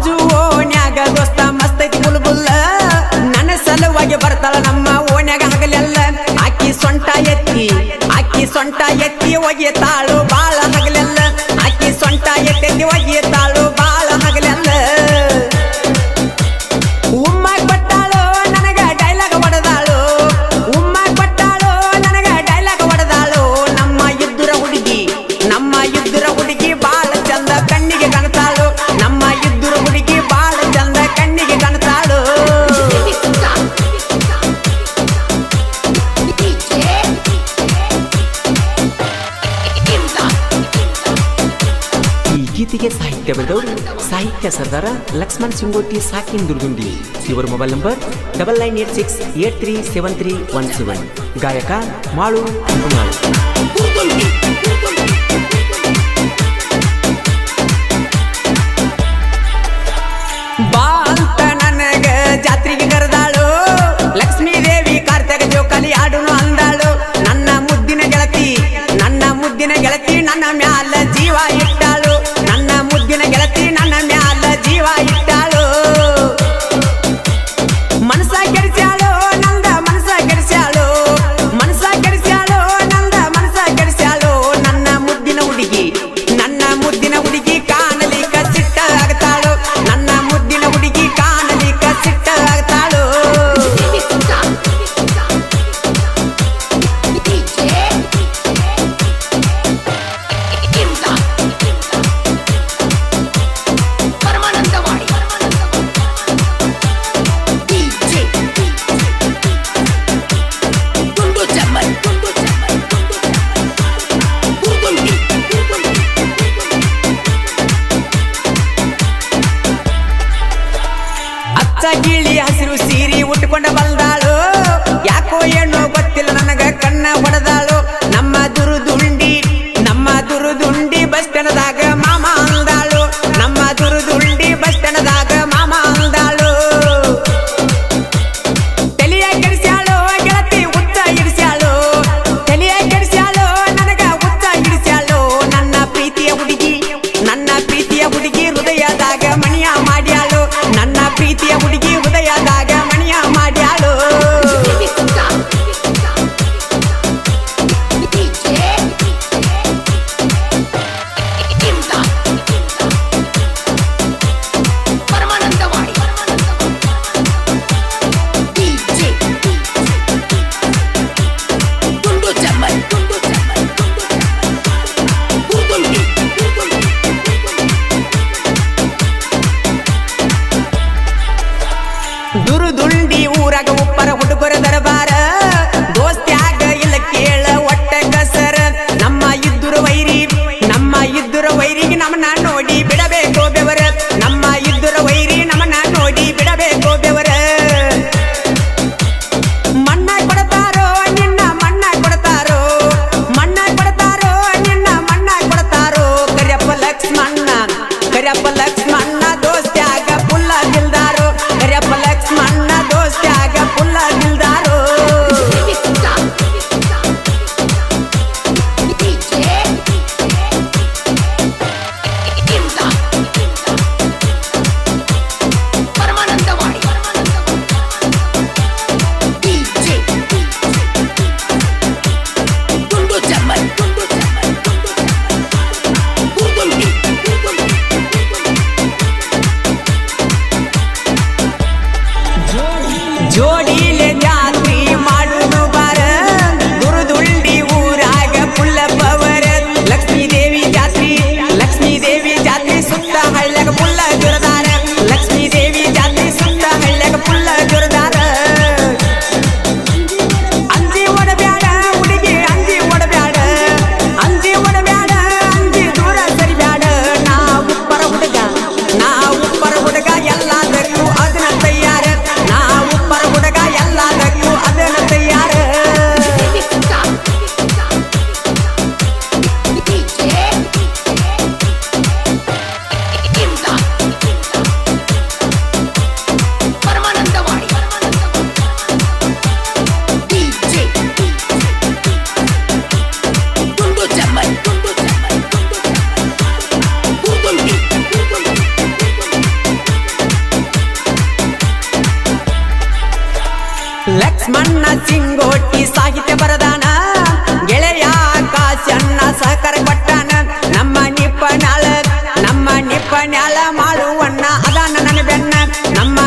ಬಾಜು ಓಣ್ಯಾಗ ದೋಸ್ತ ಮಸ್ತೈತಿ ಬುಲ್ಬುಲ್ಲ ನನ್ನ ಸಲುವಾಗಿ ಬರ್ತಾಳ ನಮ್ಮ ಓಣ್ಯಾಗ ಹಗಲೆಲ್ಲ ಆಕಿ ಸೊಂಟ ಎತ್ತಿ ಒಗೆತಾಳು ಬಾಳ ಹಗಲೆಲ್ಲ ಆಕಿ ಸೊಂಟ ಎತ್ತಿ ಒಗೆತಾಳು ಬಾಳ ಹಗಲೆಲ್ಲ ಉಮ್ಮ ಕೊಟ್ಟಾಳು ನನಗ ಡೈಲಾಗ್ ಹೊಡೆದಾಳು ನಮ್ಮ ಇದ್ದುರ ಹುಡುಗಿ ಬಾಳ ಚಂದ ಕಣ್ಣಿಗೆ ಕಾಣ್ತಾಳು ನಮ್ಮ ಇದ್ದುರ ಹುಡುಗಿ ಬಾಳ ಚಂದ ಕಣ್ಣಿಗೆ ಕಾಣ್ತಾಳು ಈ ಗೀತೆಗೆ ಸಾಹಿತ್ಯ ಬರೆದವರು ಸಾಹಿತ್ಯ ಸರ್ದಾರ ಲಕ್ಷ್ಮಣ್ ಸಿಂಗೋಟಿ ಸಾಕಿನ್ ದುರ್ಗುಂಡಿ ಇವರ ಮೊಬೈಲ್ ನಂಬರ್ 9986837317 ಗಾಯಕ ಮಾಳು ಬಾ ಅಂತ ನನಗ ಜಾತ್ರೆಗೆ ಕರೆದಾಳು ಲಕ್ಷ್ಮೀ ದೇವಿ ಕಾರ್ತಿಕ ಜೋಕಾಲಿ ಆಡುನು ಅಂದಾಳು ನನ್ನ ಮುದ್ದಿನ ಗೆಳತಿ ನನ್ನ ಮ್ಯಾಲ ಜೀವ ಇಟ್ಟಾಳು ನನ್ನ ಮುದ್ದಿನ ಗೆಳತಿ ನನ್ನ ಮ್ಯಾಲ ಜೀವ ಇಟ್ಟಾಳು ಮನಸ ಕೆಡಿಸ್ಯಾಳು ನಂದ ಮನಸ ಕೆಡಿಸ್ಯಾಳು ನನ್ನ ಮುದ್ದಿನ ಹುಡುಗಿ ಕಾಣಲಿಕ್ಕ ಸಿಟ್ಟ ಆಗ್ತಾಳು ನನ್ನ ಮುದ್ದಿನ ಹುಡುಗಿ ಕಾಣಲಿಕ್ಕ ಸಿಟ್ಟ ಆಗ್ತಾಳು ಗಿಳಿ ಹಸಿರು ಸೀರಿ ಉಟ್ಕೊಂಡ ಬಂದಾಳು ಯಾಕೋ ಏನೋ ಗೊತ್ತಿಲ್ಲ ನನಗ ಕಣ್ಣ ಹೊಡೆದಾಳು ನಮ್ಮ ದುರುದುಂಡಿ ಬಸ್ ಸ್ಟ್ಯಾಂಡ್ದಾಗ ಮಾಮ ಅಂದಾಳು ನಮ್ಮ ದುರುದುಂಡಿ ಬಸ್ ಸ್ಟ್ಯಾಂಡ್ದಾಗ ಮಾಮ ಅಂದಾಳು ತಲೆಯ ಕೆಡಿಸ್ಯಾಳು ಗೆಳತಿ ಹುಚ್ಚ ಇಡಿಸ್ಯಾಳು ನನಗ ಹುಚ್ಚ ಇಡಿಸ್ಯಾಳು ನನ್ನ ಪ್ರೀತಿಯ ಹುಡುಗಿ ಹೃದಯದಾಗ ಮಣಿಯ ಮಾಡ್ಯಾಳು ನನ್ನ ಪ್ರೀತಿಯ ಹುಡುಗಿ ಹೃದಯದಾಗ ಮಣಿಯ ಮಾಡ್ಯಾಳು ಲಂಗೋಟಿ ಸಾಹಿತ್ಯ ಬರದಾನ ಗೆಳೆಯ ಕಾಶನ್ನ ಸಹಕಾರ ಕೊಟ್ಟಾನ ನಮ್ಮ ನಿಪ್ಪನ್ಯಾಳ ಮಾಳುವಣ್ಣ ಅದಾನ ನನ್ನ ಬೆನ್ನ ನಮ್ಮ